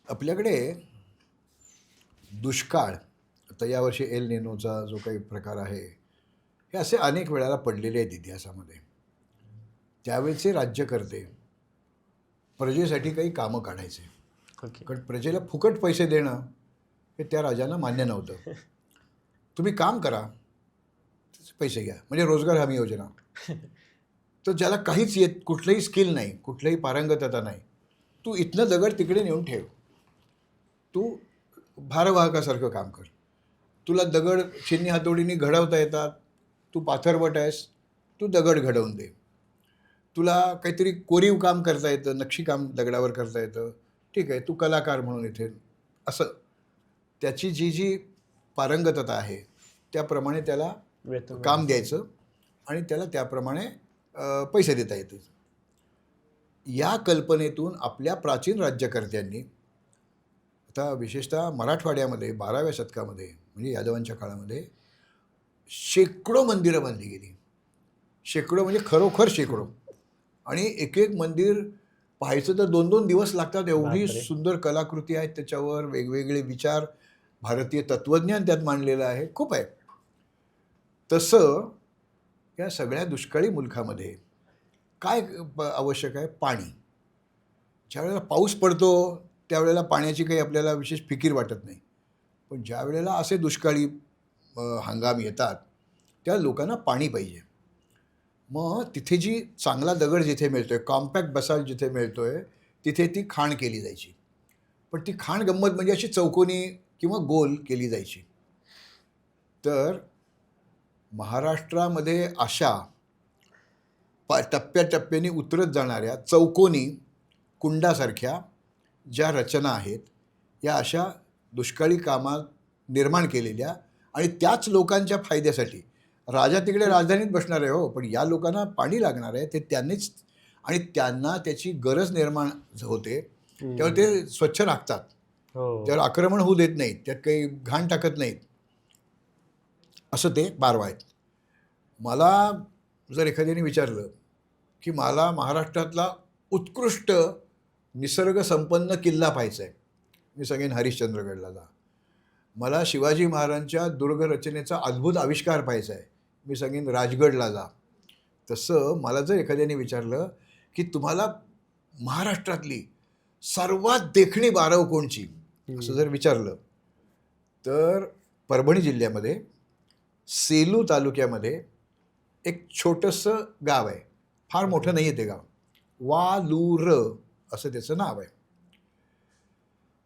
आपल्याकडे दुष्काळ, आता यावर्षी एल निनोचा जो काही प्रकार आहे, हे असे अनेक वेळेला पडलेले आहेत इतिहासामध्ये. त्यावेळचे राज्यकर्ते प्रजेसाठी काही कामं काढायचे. ओके. कारण प्रजेला फुकट पैसे देणं हे त्या राजांना मान्य नव्हतं. तुम्ही काम करा, त्याचे पैसे घ्या. म्हणजे रोजगार हमी योजना. तर ज्याला काहीच येत, कुठलंही स्किल नाही, कुठलंही पारंगतता नाही, तू इथनं दगड तिकडे नेऊन ठेव. तू भारवाहकासारखं काम कर. तुला दगड छिन्नी हातोडीने घडवता येतात, तू पाथरवट आहेस, तू दगड घडवून दे. तुला काहीतरी कोरीव काम करता येतं, नक्षीकाम दगडावर करता येतं, ठीक आहे, तू कलाकार म्हणून इथे असं त्याची जी जी पारंगतता आहे त्याप्रमाणे त्याला वेतन काम वगैरे. द्यायचं आणि त्याला त्याप्रमाणे पैसे देता येतील. या कल्पनेतून आपल्या प्राचीन राज्यकर्त्यांनी, आता विशेषतः मराठवाड्यामध्ये 12व्या शतकामध्ये म्हणजे यादवांच्या काळामध्ये शेकडो मंदिरं बांधली गेली. शेकडो म्हणजे खरोखर शेकडो. आणि एक एक मंदिर पाहायचं तर 2-2 दिवस लागतात. एवढी बापरे! सुंदर कलाकृती आहेत त्याच्यावर, वेगवेगळे विचार, भारतीय तत्त्वज्ञान त्यात मांडलेलं आहे, खूप आहे. तसं या सगळ्या दुष्काळी मुलखामध्ये काय आवश्यक आहे? पाणी. ज्यावेळेला पाऊस पडतो त्यावेळेला पाण्याची काही आपल्याला विशेष फिकीर वाटत नाही. पण ज्या वेळेला असे दुष्काळी हंगाम येतात त्या लोकांना पाणी पाहिजे. मग तिथे जी चांगला दगड जिथे मिळतोय, कॉम्पॅक्ट बसाल्ट जिथे मिळतोय, तिथे ती खाण केली जायची. पण ती खाण गंमत म्हणजे अशी चौकोनी किंवा गोल केली जायची. तर महाराष्ट्रामध्ये अशा टप्प्याटप्प्याने उतरत जाणाऱ्या चौकोनी कुंडासारख्या ज्या रचना आहेत, या अशा दुष्काळी कामात निर्माण केलेल्या आणि त्याच लोकांच्या फायद्यासाठी. राजा तिकडे राजधानीत बसणार आहे हो, पण या लोकांना पाणी लागणार आहे, ते त्यांनीच आणि त्यांना त्याची गरज निर्माण होते. त्यामुळे हं. ते स्वच्छ राखतात. हो. त्यावर आक्रमण होऊ देत नाहीत, त्यात काही घाण टाकत नाहीत. असं ते बारवा आहेत. मला जर एखाद्याने विचारलं की मला महाराष्ट्रातला उत्कृष्ट निसर्गसंपन्न किल्ला पाहायचा आहे, मी सांगेन हरिश्चंद्रगडला जा. मला शिवाजी महाराजांच्या दुर्गरचनेचा अद्भुत आविष्कार पाहायचा आहे, मी सांगेन राजगडला जा. तसं मला जर एखाद्याने विचारलं की तुम्हाला महाराष्ट्रातली सर्वात देखणी बारव कोणची, असं हं. जर विचारलं तर परभणी जिल्ह्यामध्ये सेलू तालुक्यामध्ये एक छोटंसं गाव आहे. Far okay. मोठं नाही आहे ते गाव. वालूर असं त्याचं नाव आहे.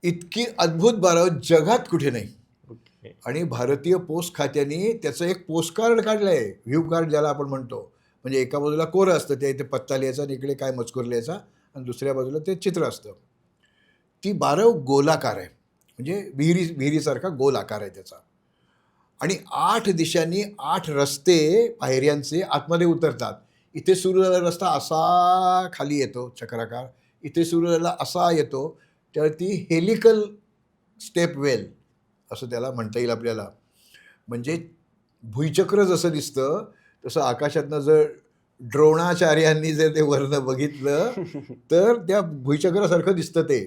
इतकी अद्भुत बारव जगात कुठे नाही. ओके. आणि भारतीय पोस्ट खात्याने त्याचं एक पोस्ट कार्ड काढलं आहे, व्ह्यू कार्ड ज्याला आपण म्हणतो. म्हणजे एका बाजूला कोरं असतं, त्या इथे पत्ता लिहायचा आणि इकडे काय मजकूर लिहायचा, आणि दुसऱ्या बाजूला ते चित्र असतं. ती बारव गोलाकार आहे, म्हणजे विहिरीसारखा गोल आकार आहे त्याचा. आणि 8 दिशांनी 8 रस्ते पायऱ्यांचे आतमध्ये उतरतात. इथे सुरू झालेला रस्ता असा खाली येतो चक्राकार, इथे सुरू झालेला असा येतो, त्यावर ती हेलिकल स्टेप वेल असं त्याला म्हणता येईल आपल्याला. म्हणजे भुईचक्र जसं दिसतं तसं आकाशातनं जर द्रोणाचार्यांनी जर ते वरनं बघितलं तर त्या भुईचक्रासारखं दिसतं ते.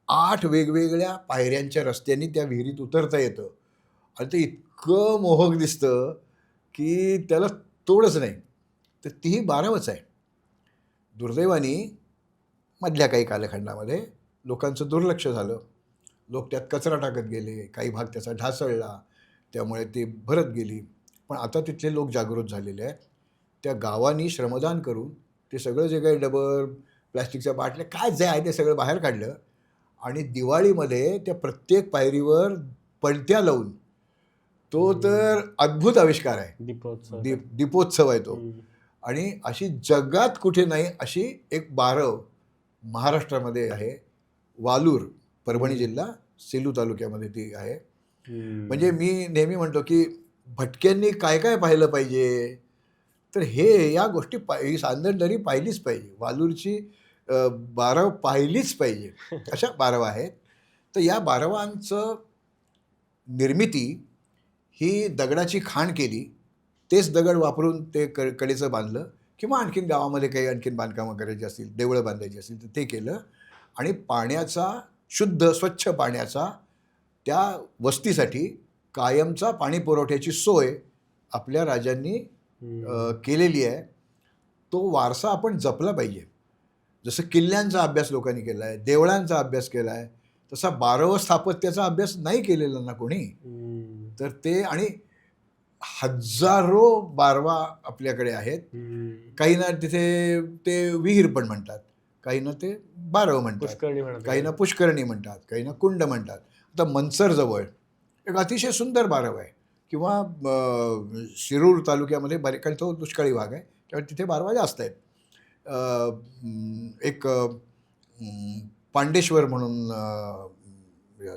8 वेगवेगळ्या पायऱ्यांच्या रस्त्यांनी त्या विहिरीत उतरता येतं आणि ते इतकं मोहक दिसतं की त्याला तोडच नाही. तर तीही 12वच आहे. दुर्दैवाने मधल्या काही कालखंडामध्ये लोकांचं दुर्लक्ष झालं. लोक त्यात कचरा टाकत गेले, काही भाग त्याचा ढासळला, त्यामुळे ती भरत गेली. पण आता तिथले लोक जागृत झालेले आहेत. त्या गावांनी श्रमदान करून ते सगळं जे काही डबर, प्लास्टिकच्या बाटल्या काय जे आहे ते सगळं बाहेर काढलं आणि दिवाळीमध्ये त्या प्रत्येक पायरीवर पणत्या लावून तो तर अद्भुत आविष्कार आहे. दीपोत्सव. दीपोत्सव आहे तो. हं. आणि अशी जगात कुठे नाही अशी एक बारव महाराष्ट्रामध्ये आहे. वालूर, परभणी जिल्हा, सेलू तालुक्यामध्ये ती आहे. म्हणजे हं. मी नेहमी म्हणतो की भटक्यांनी काय काय पाहिलं पाहिजे, तर या गोष्टी ही सांदणदरी पाहिलीच पाहिजे. वालूरची बारव पाहिलीच पाहिजे. अशा बारव आहेत. तर या बारवांचं निर्मिती ही दगडाची खाण केली, तेच दगड वापरून ते कडेचं बांधलं, किंवा आणखीन गावामध्ये काही आणखीन बांधकामं करायची असतील, देवळं बांधायची असतील तर ते केलं. आणि पाण्याचा शुद्ध स्वच्छ पाण्याचा त्या वस्तीसाठी कायमचा पाणी पुरवठ्याची सोय आपल्या राजांनी केलेली आहे. तो वारसा आपण जपला पाहिजे. जसं किल्ल्यांचा अभ्यास लोकांनी केला आहे, देवळांचा अभ्यास केला आहे, तसा 12व स्थापत्याचा अभ्यास नाही केलेला ना कोणी. तर ते आणि हजारो बारवा आपल्याकडे आहेत. काही ना तिथे ते विहीर पण म्हणतात, काही ना ते बारव म्हणतात, काही ना पुष्करणी म्हणतात, काही ना कुंड म्हणतात. आता मनसर जवळ एक अतिशय सुंदर बारव आहे, किंवा शिरूर तालुक्यामध्ये बरे, कारण तो दुष्काळी भाग आहे त्यामुळे तिथे बारवा जास्त आहेत. एक पांडेश्वर म्हणून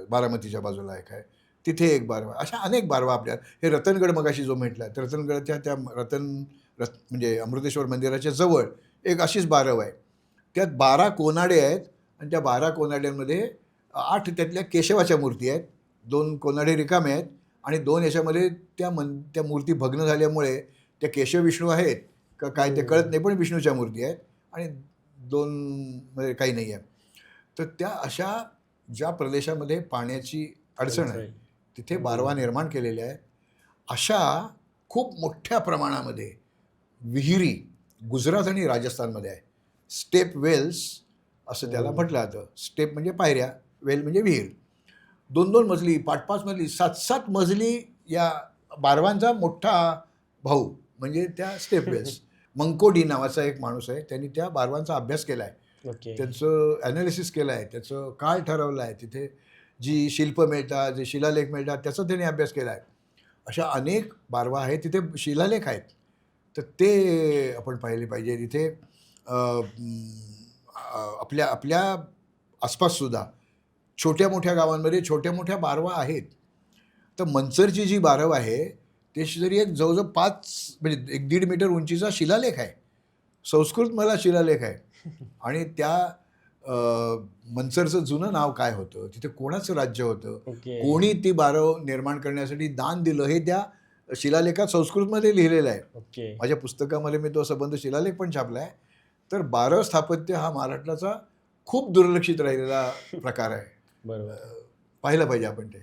बारामतीच्या बाजूला एक आहे, तिथे एक बारवा. अशा अनेक बारवा आपल्या. हे रतनगड मगाशी जो म्हटला, तर रतनगडच्या त्या म्हणजे अमृतेश्वर मंदिराच्या जवळ एक अशीच बारव आहे. त्यात 12 कोनाडे आहेत आणि त्या 12 कोनाड्यांमध्ये 8 त्यातल्या केशवाच्या मूर्ती आहेत, 2 कोनाडे रिकामे आहेत आणि 2 याच्यामध्ये त्या मूर्ती भग्न झाल्यामुळे त्या केशव विष्णू आहेत का काय ते कळत नाही, पण विष्णूच्या मूर्ती आहेत आणि 2 मध्ये काही नाही आहे. तर त्या अशा ज्या प्रदेशामध्ये पाण्याची अडचण आहे तिथे बारवा निर्माण केलेले आहेत. अशा खूप मोठ्या प्रमाणामध्ये विहिरी गुजरात आणि राजस्थानमध्ये आहे. स्टेप वेल्स असं त्याला म्हटलं जातं. स्टेप म्हणजे पायऱ्या, वेल म्हणजे विहीर. 2-2 मजली, 5-5 मजली, 7-7 मजली या बारवांचा मोठा भाऊ म्हणजे त्या स्टेप वेल्स. मंकोडी नावाचा एक माणूस आहे, त्यांनी त्या बारवांचा अभ्यास केला आहे, त्यांचं ॲनालिसिस केलं आहे, त्याचं काळ ठरवलं आहे, तिथे जी शिल्प मिळतात, जे शिलालेख मिळतात त्याचा त्यांनी अभ्यास केला आहे. अशा अनेक बारवा आहेत, तिथे शिलालेख आहेत, तर ते आपण पाहिले पाहिजे. तिथे आपल्या आसपाससुद्धा छोट्या मोठ्या गावांमध्ये छोट्या मोठ्या बारवा आहेत. तर मनसरची जी बारव आहे त्याची जरी एक जवळजवळ 5 म्हणजे 1-1.5 मीटर उंचीचा शिलालेख आहे, संस्कृत मला शिलालेख आहे. आणि त्या मनसरचं जुनं नाव काय होतं, तिथे कोणाचं राज्य होतं, कोणी ती बारव निर्माण करण्यासाठी दान दिलं, हे त्या शिलालेखात संस्कृतमध्ये लिहिलेलं आहे. माझ्या पुस्तकामध्ये मी तो संबंध शिलालेख पण छापला आहे. तर बारव स्थापत्य हा महाराष्ट्राचा खूप दुर्लक्षित राहिलेला प्रकार आहे. पाहिलं पाहिजे आपण ते.